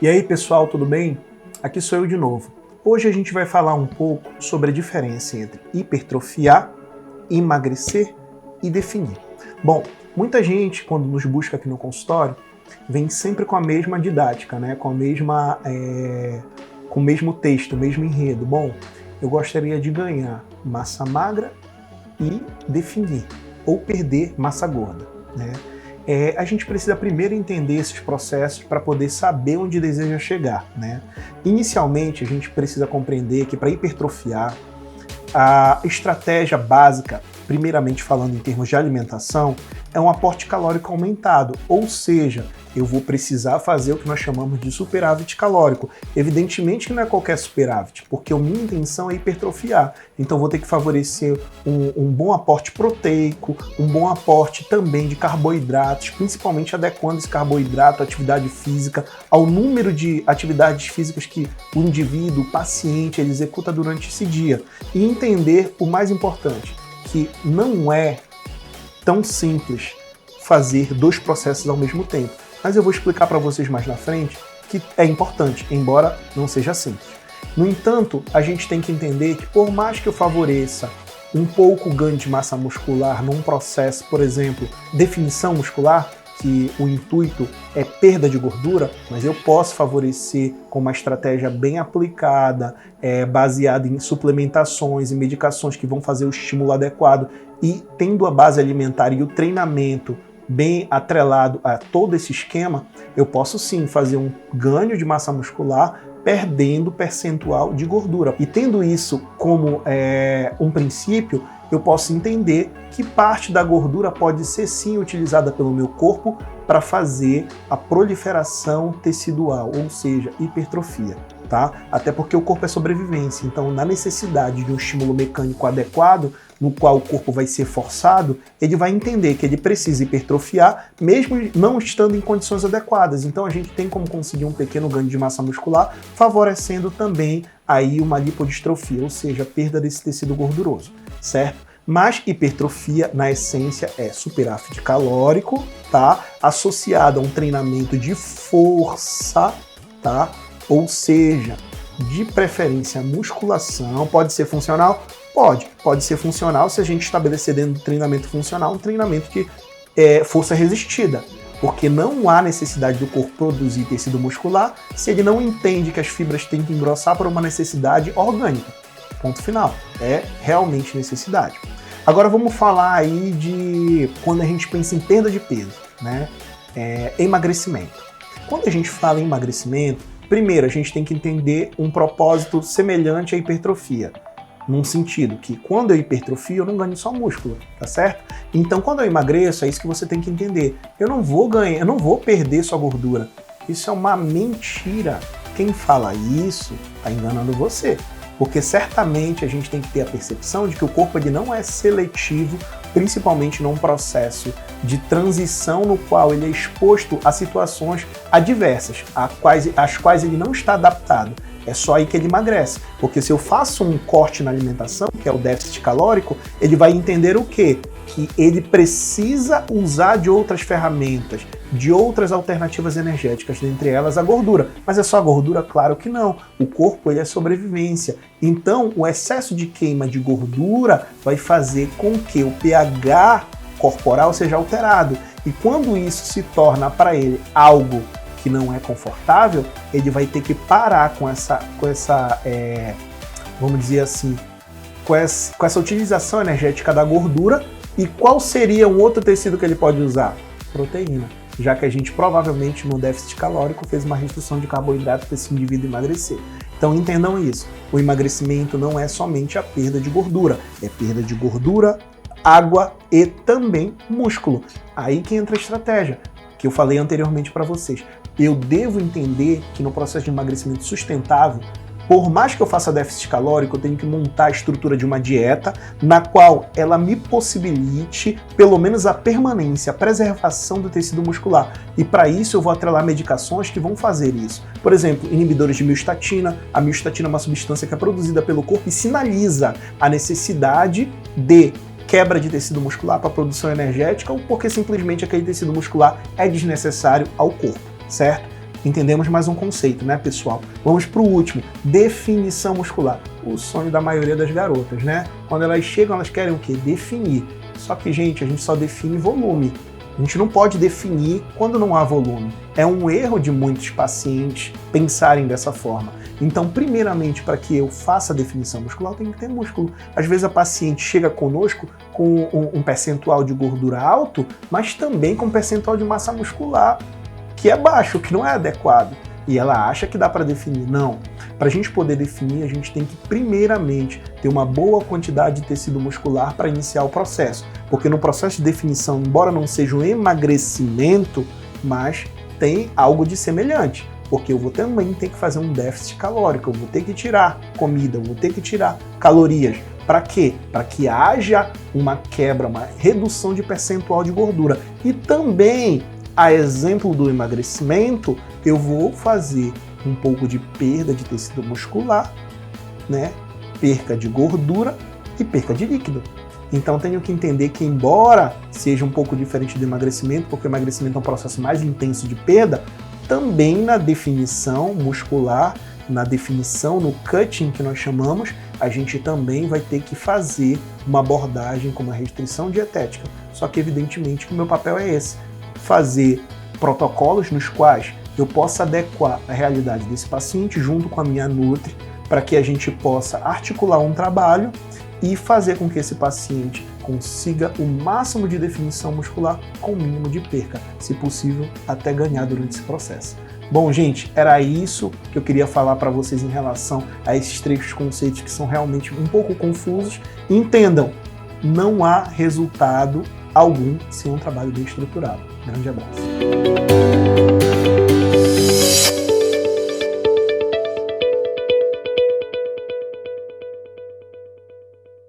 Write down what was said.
E aí pessoal, tudo bem? Aqui sou eu de novo. Hoje a gente vai falar um pouco sobre a diferença entre hipertrofiar, emagrecer e definir. Bom, muita gente quando nos busca aqui no consultório vem sempre com a mesma didática, né? Com o mesmo texto, o mesmo enredo. Bom, eu gostaria de ganhar massa magra e definir, ou perder massa gorda, né? A gente precisa primeiro entender esses processos para poder saber onde deseja chegar, né? Inicialmente, a gente precisa compreender que para hipertrofiar, a estratégia básica, primeiramente falando em termos de alimentação, é um aporte calórico aumentado, ou seja, eu vou precisar fazer o que nós chamamos de superávit calórico. Evidentemente que não é qualquer superávit, porque a minha intenção é hipertrofiar. Então vou ter que favorecer um bom aporte proteico, um bom aporte também de carboidratos, principalmente adequando esse carboidrato à atividade física, ao número de atividades físicas que o indivíduo, o paciente, ele executa durante esse dia. E entender o mais importante, que não é tão simples fazer dois processos ao mesmo tempo. Mas eu vou explicar para vocês mais na frente que é importante, embora não seja simples. No entanto, a gente tem que entender que por mais que eu favoreça um pouco o ganho de massa muscular num processo, por exemplo, definição muscular, que o intuito é perda de gordura, mas eu posso favorecer com uma estratégia bem aplicada, baseada em suplementações e medicações que vão fazer o estímulo adequado e tendo a base alimentar e o treinamento bem atrelado a todo esse esquema, eu posso sim fazer um ganho de massa muscular perdendo percentual de gordura. E tendo isso como um princípio, eu posso entender que parte da gordura pode ser sim utilizada pelo meu corpo para fazer a proliferação tecidual, ou seja, hipertrofia. Tá? Até porque o corpo é sobrevivência, então na necessidade de um estímulo mecânico adequado, no qual o corpo vai ser forçado, ele vai entender que ele precisa hipertrofiar, mesmo não estando em condições adequadas. Então a gente tem como conseguir um pequeno ganho de massa muscular, favorecendo também aí uma lipodistrofia, ou seja, perda desse tecido gorduroso, certo? Mas hipertrofia, na essência, é superávit calórico, tá? Associado a um treinamento de força, tá? Ou seja, de preferência musculação. Pode ser funcional? Pode ser funcional se a gente estabelecer dentro do treinamento funcional um treinamento que é força resistida, porque não há necessidade do corpo produzir tecido muscular se ele não entende que as fibras têm que engrossar por uma necessidade orgânica. Ponto final. É realmente necessidade. Agora vamos falar aí de quando a gente pensa em perda de peso, né? Emagrecimento. Quando a gente fala em emagrecimento, primeiro a gente tem que entender um propósito semelhante à hipertrofia, num sentido que quando eu hipertrofio eu não ganho só músculo, tá certo? Então quando eu emagreço é isso que você tem que entender. Eu não vou perder só gordura. Isso é uma mentira. Quem fala isso está enganando você. Porque certamente a gente tem que ter a percepção de que o corpo ele não é seletivo, principalmente num processo de transição no qual ele é exposto a situações adversas, às quais ele não está adaptado. É só aí que ele emagrece. Porque se eu faço um corte na alimentação, que é o déficit calórico, ele vai entender o quê? Que ele precisa usar de outras ferramentas, de outras alternativas energéticas, dentre elas a gordura. Mas é só a gordura? Claro que não. O corpo ele é sobrevivência. Então, o excesso de queima de gordura vai fazer com que o pH corporal seja alterado. E quando isso se torna para ele algo que não é confortável, ele vai ter que parar com essa vamos dizer assim, com essa utilização energética da gordura. E qual seria um outro tecido que ele pode usar? Proteína, já que a gente provavelmente no déficit calórico fez uma restrição de carboidrato para esse indivíduo emagrecer. Então entendam isso, o emagrecimento não é somente a perda de gordura, é perda de gordura, água e também músculo. Aí que entra a estratégia, que eu falei anteriormente para vocês. Eu devo entender que no processo de emagrecimento sustentável, por mais que eu faça déficit calórico, eu tenho que montar a estrutura de uma dieta na qual ela me possibilite, pelo menos, a permanência, a preservação do tecido muscular. E para isso eu vou atrelar medicações que vão fazer isso. Por exemplo, inibidores de miostatina. A miostatina é uma substância que é produzida pelo corpo e sinaliza a necessidade de quebra de tecido muscular para produção energética ou porque simplesmente aquele tecido muscular é desnecessário ao corpo, certo? Entendemos mais um conceito, né, pessoal? Vamos para o último, definição muscular. O sonho da maioria das garotas, né? Quando elas chegam, elas querem o quê? Definir. Só que, gente, a gente só define volume. A gente não pode definir quando não há volume. É um erro de muitos pacientes pensarem dessa forma. Então, primeiramente, para que eu faça a definição muscular, eu tenho que ter músculo. Às vezes a paciente chega conosco com um percentual de gordura alto, mas também com um percentual de massa muscular que é baixo, que não é adequado. E ela acha que dá para definir. Não. Para a gente poder definir, a gente tem que, primeiramente, ter uma boa quantidade de tecido muscular para iniciar o processo. Porque no processo de definição, embora não seja um emagrecimento, mas tem algo de semelhante. Porque eu vou também ter que fazer um déficit calórico, eu vou ter que tirar comida, eu vou ter que tirar calorias. Para quê? Para que haja uma quebra, uma redução de percentual de gordura. E também, a exemplo do emagrecimento, eu vou fazer um pouco de perda de tecido muscular, né? Perca de gordura e perca de líquido. Então tenho que entender que, embora seja um pouco diferente do emagrecimento, porque o emagrecimento é um processo mais intenso de perda, também na definição muscular, na definição, no cutting que nós chamamos, a gente também vai ter que fazer uma abordagem com uma restrição dietética. Só que evidentemente que o meu papel é esse, fazer protocolos nos quais eu possa adequar a realidade desse paciente junto com a minha nutri, para que a gente possa articular um trabalho e fazer com que esse paciente consiga o máximo de definição muscular com o mínimo de perca, se possível até ganhar durante esse processo. Bom, gente, era isso que eu queria falar para vocês em relação a esses três conceitos que são realmente um pouco confusos. Entendam, não há resultado algum sem um trabalho bem estruturado. Grande abraço.